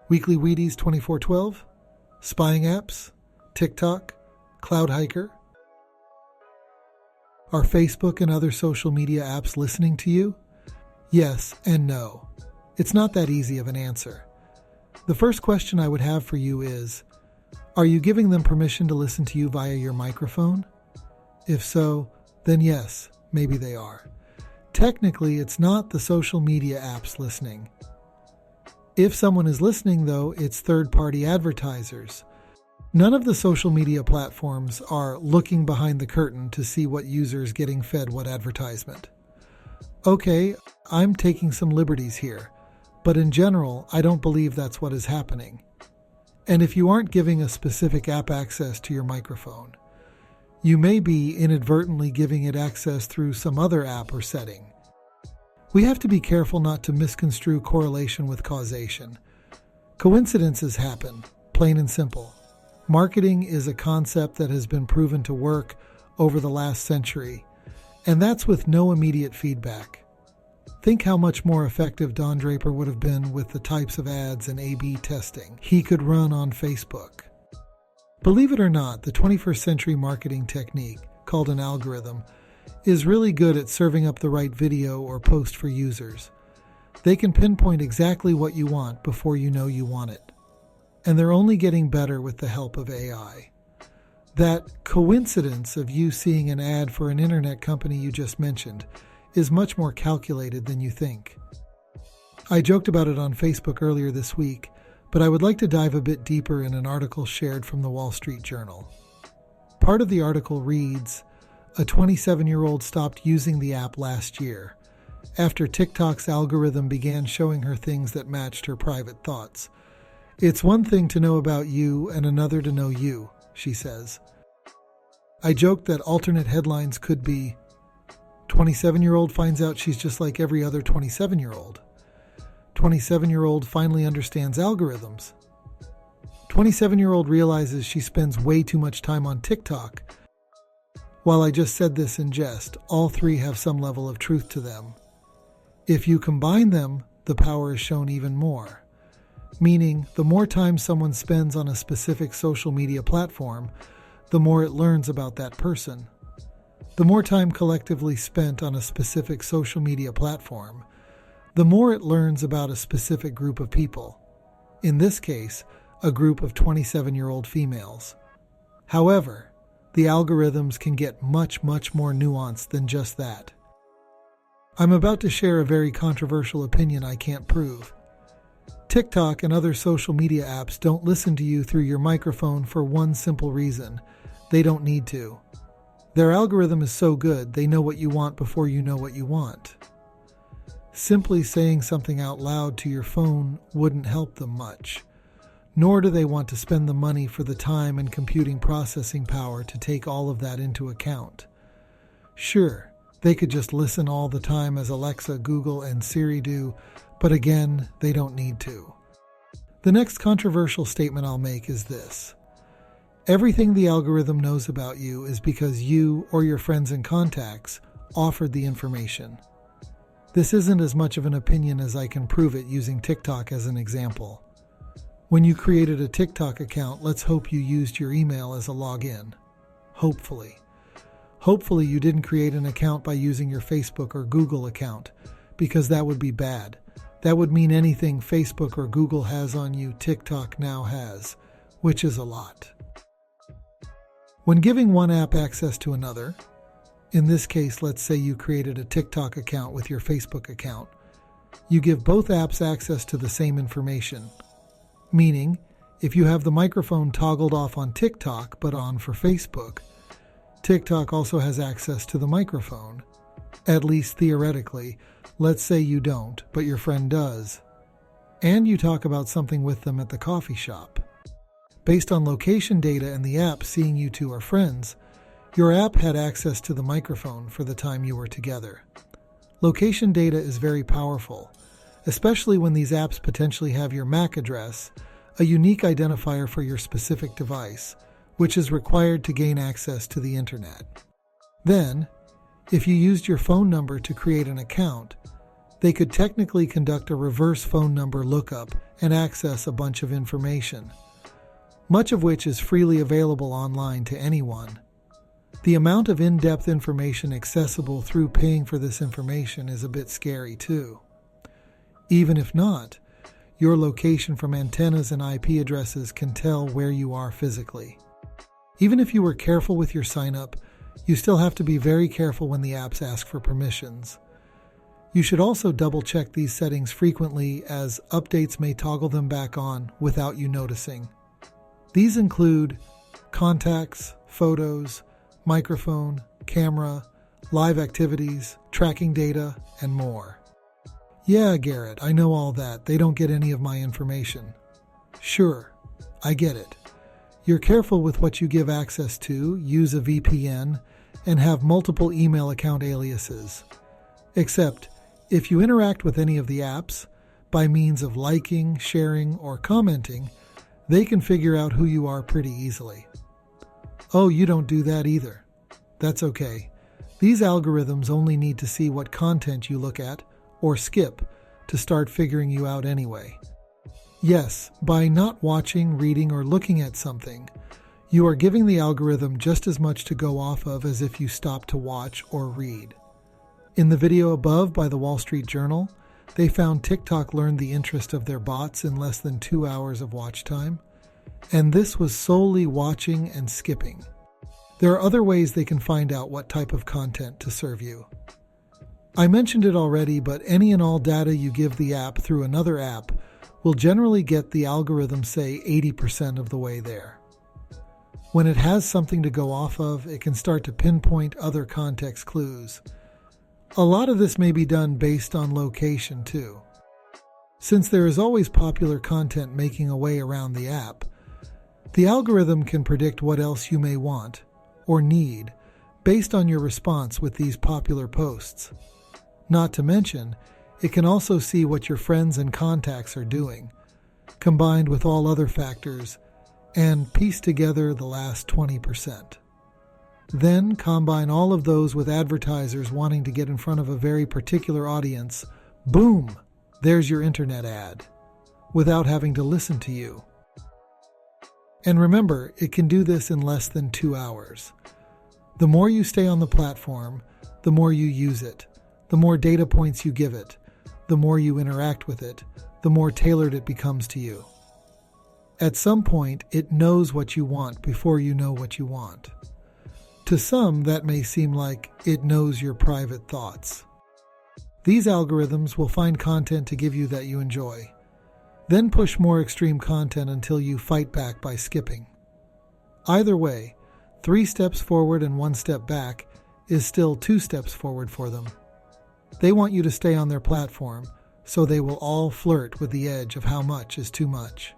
Weekly Wheaties 2412, spying apps, TikTok, Cloudhiker. Are Facebook and other social media apps listening to you? Yes and no. It's not that easy of an answer. The first question I would have for you is, are you giving them permission to listen to you via your microphone? If so, then yes, maybe they are. Technically, it's not the social media apps listening. If someone is listening, though, it's third-party advertisers. None of the social media platforms are looking behind the curtain to see what user's getting fed what advertisement. Okay, I'm taking some liberties here, but in general, I don't believe that's what is happening. And if you aren't giving a specific app access to your microphone, you may be inadvertently giving it access through some other app or setting. We have to be careful not to misconstrue correlation with causation. Coincidences happen, plain and simple. Marketing is a concept that has been proven to work over the last century, and that's with no immediate feedback. Think how much more effective Don Draper would have been with the types of ads and A/B testing he could run on Facebook. Believe it or not, the 21st century marketing technique, called an algorithm, is really good at serving up the right video or post for users. They can pinpoint exactly what you want before you know you want it. And they're only getting better with the help of AI. That coincidence of you seeing an ad for an internet company you just mentioned is much more calculated than you think. I joked about it on Facebook earlier this week, but I would like to dive a bit deeper in an article shared from the Wall Street Journal. Part of the article reads, a 27-year-old stopped using the app last year after TikTok's algorithm began showing her things that matched her private thoughts. It's one thing to know about you and another to know you, she says. I joked that alternate headlines could be, 27-year-old finds out she's just like every other 27-year-old. 27-year-old finally understands algorithms. 27-year-old realizes she spends way too much time on TikTok. While I just said this in jest, all three have some level of truth to them. If you combine them, the power is shown even more. Meaning, the more time someone spends on a specific social media platform, the more it learns about that person. The more time collectively spent on a specific social media platform, the more it learns about a specific group of people. In this case, a group of 27-year-old females. However, the algorithms can get much more nuanced than just that. I'm about to share a very controversial opinion I can't prove. TikTok and other social media apps don't listen to you through your microphone for one simple reason. They don't need to. Their algorithm is so good, they know what you want before you know what you want. Simply saying something out loud to your phone wouldn't help them much. Nor do they want to spend the money for the time and computing processing power to take all of that into account. Sure, they could just listen all the time as Alexa, Google, and Siri do, but again, they don't need to. The next controversial statement I'll make is this. Everything the algorithm knows about you is because you or your friends and contacts offered the information. This isn't as much of an opinion as I can prove it using TikTok as an example. When you created a TikTok account, let's hope you used your email as a login. Hopefully. Hopefully you didn't create an account by using your Facebook or Google account, because that would be bad. That would mean anything Facebook or Google has on you, TikTok now has, which is a lot. When giving one app access to another, in this case, let's say you created a TikTok account with your Facebook account, you give both apps access to the same information. Meaning, if you have the microphone toggled off on TikTok but on for Facebook, TikTok also has access to the microphone. At least theoretically. Let's say you don't, but your friend does. And you talk about something with them at the coffee shop. Based on location data and the app seeing you two are friends, your app had access to the microphone for the time you were together. Location data is very powerful, especially when these apps potentially have your MAC address, a unique identifier for your specific device, which is required to gain access to the internet. Then, if you used your phone number to create an account, They could technically conduct a reverse phone number lookup and access a bunch of information, much of which is freely available online to anyone. The amount of in-depth information accessible through paying for this information is a bit scary too. Even if not, your location from antennas and IP addresses can tell where you are physically. Even if you were careful with your sign-up, you still have to be very careful when the apps ask for permissions. You should also double-check these settings frequently, as updates may toggle them back on without you noticing. These include contacts, photos, microphone, camera, live activities, tracking data, and more. Yeah, Garrett, I know all that. They don't get any of my information. Sure, I get it. You're careful with what you give access to, use a VPN, and have multiple email account aliases. Except, if you interact with any of the apps, by means of liking, sharing, or commenting, they can figure out who you are pretty easily. Oh, you don't do that either. That's okay. These algorithms only need to see what content you look at, or skip, to start figuring you out anyway. Yes, by not watching, reading, or looking at something, you are giving the algorithm just as much to go off of as if you stopped to watch or read. In the video above by the Wall Street Journal, they found TikTok learned the interest of their bots in less than 2 hours of watch time, and this was solely watching and skipping. There are other ways they can find out what type of content to serve you. I mentioned it already, but any and all data you give the app through another app will generally get the algorithm, say, 80% of the way there. When it has something to go off of, it can start to pinpoint other context clues. A lot of this may be done based on location too. Since there is always popular content making a way around the app, the algorithm can predict what else you may want or need based on your response with these popular posts. Not to mention, it can also see what your friends and contacts are doing, combined with all other factors, and piece together the last 20%. Then combine all of those with advertisers wanting to get in front of a very particular audience. Boom! There's your internet ad, without having to listen to you. And remember, it can do this in less than 2 hours. The more you stay on the platform, the more you use it, the more data points you give it, the more you interact with it, the more tailored it becomes to you. At some point, it knows what you want before you know what you want. To some, that may seem like it knows your private thoughts. These algorithms will find content to give you that you enjoy, then push more extreme content until you fight back by skipping. Either way, 3 steps forward and 1 step back is still 2 steps forward for them. They want you to stay on their platform, so they will all flirt with the edge of how much is too much.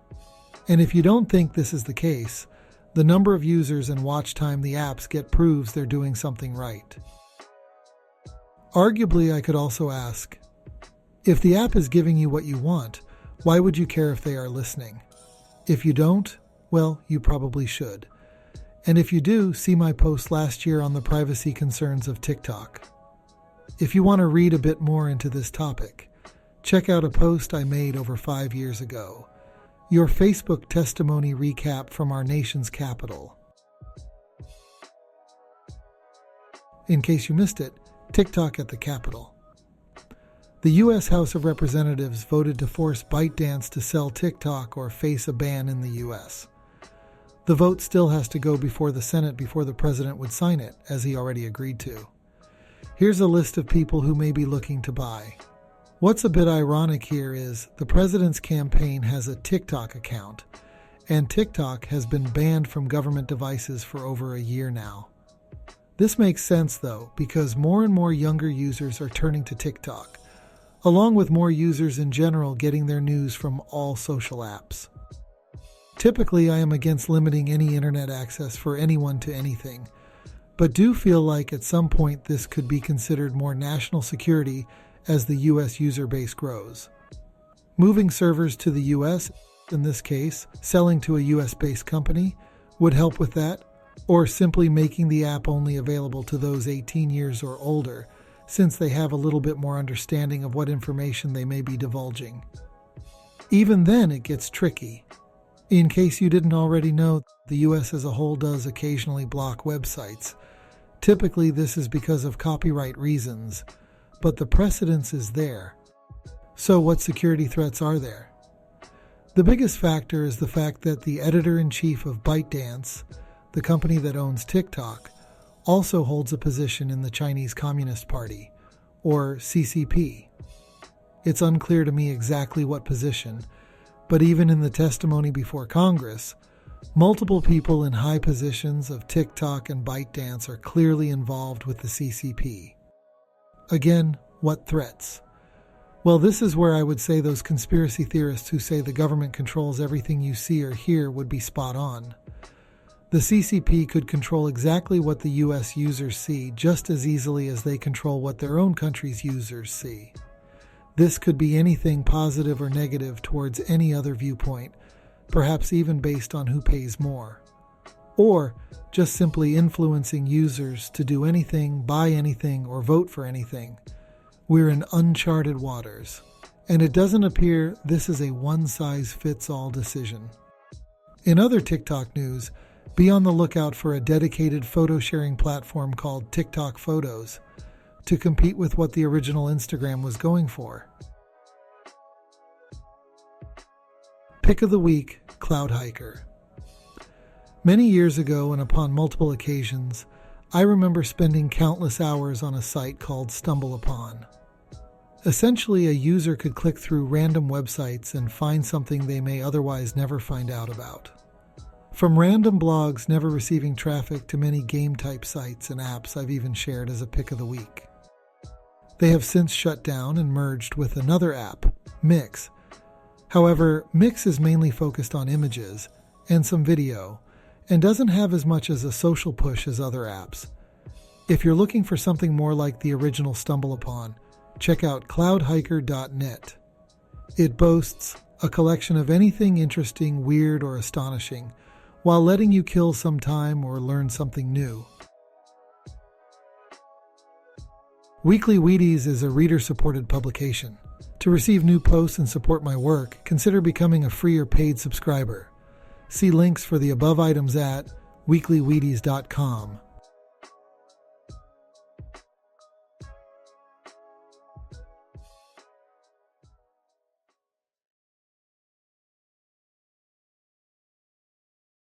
And if you don't think this is the case, the number of users and watch time the apps get proves they're doing something right. Arguably, I could also ask, if the app is giving you what you want, why would you care if they are listening? If you don't, well, you probably should. And if you do, see my post last year on the privacy concerns of TikTok. If you want to read a bit more into this topic, check out a post I made over 5 years ago. Your Facebook testimony recap from our nation's capital. In case you missed it, TikTok at the Capitol. The U.S. House of Representatives voted to force ByteDance to sell TikTok or face a ban in the U.S. The vote still has to go before the Senate before the president would sign it, as he already agreed to. Here's a list of people who may be looking to buy. What's a bit ironic here is the president's campaign has a TikTok account, and TikTok has been banned from government devices for over a year now. This makes sense, though, because more and more younger users are turning to TikTok, along with more users in general getting their news from all social apps. Typically, I am against limiting any internet access for anyone to anything, but do feel like at some point this could be considered more national security as the U.S. user base grows. Moving servers to the U.S., in this case, selling to a U.S.-based company, would help with that, or simply making the app only available to those 18 years or older, since they have a little bit more understanding of what information they may be divulging. Even then, it gets tricky. In case you didn't already know, the US as a whole does occasionally block websites. Typically, this is because of copyright reasons, but the precedence is there. So what security threats are there? The biggest factor is the fact that the editor-in-chief of ByteDance, the company that owns TikTok, also holds a position in the Chinese Communist Party, or CCP. It's unclear to me exactly what position, but even in the testimony before Congress, multiple people in high positions of TikTok and ByteDance are clearly involved with the CCP. Again, what threats? Well, this is where I would say those conspiracy theorists who say the government controls everything you see or hear would be spot on. The CCP could control exactly what the US users see just as easily as they control what their own country's users see. This could be anything positive or negative towards any other viewpoint, perhaps even based on who pays more. Or just simply influencing users to do anything, buy anything, or vote for anything. We're in uncharted waters, and it doesn't appear this is a one-size-fits-all decision. In other TikTok news, be on the lookout for a dedicated photo-sharing platform called TikTok Photos to compete with what the original Instagram was going for. Pick of the week, Cloudhiker. Many years ago and upon multiple occasions, I remember spending countless hours on a site called StumbleUpon. Essentially, a user could click through random websites and find something they may otherwise never find out about. From random blogs never receiving traffic to many game-type sites and apps I've even shared as a pick of the week. They have since shut down and merged with another app, Mix. However, Mix is mainly focused on images and some video, and doesn't have as much as a social push as other apps. If you're looking for something more like the original StumbleUpon, check out cloudhiker.net. It boasts a collection of anything interesting, weird, or astonishing, while letting you kill some time or learn something new. Weekly Wheaties is a reader-supported publication. To receive new posts and support my work, consider becoming a free or paid subscriber. See links for the above items at weeklywheaties.com.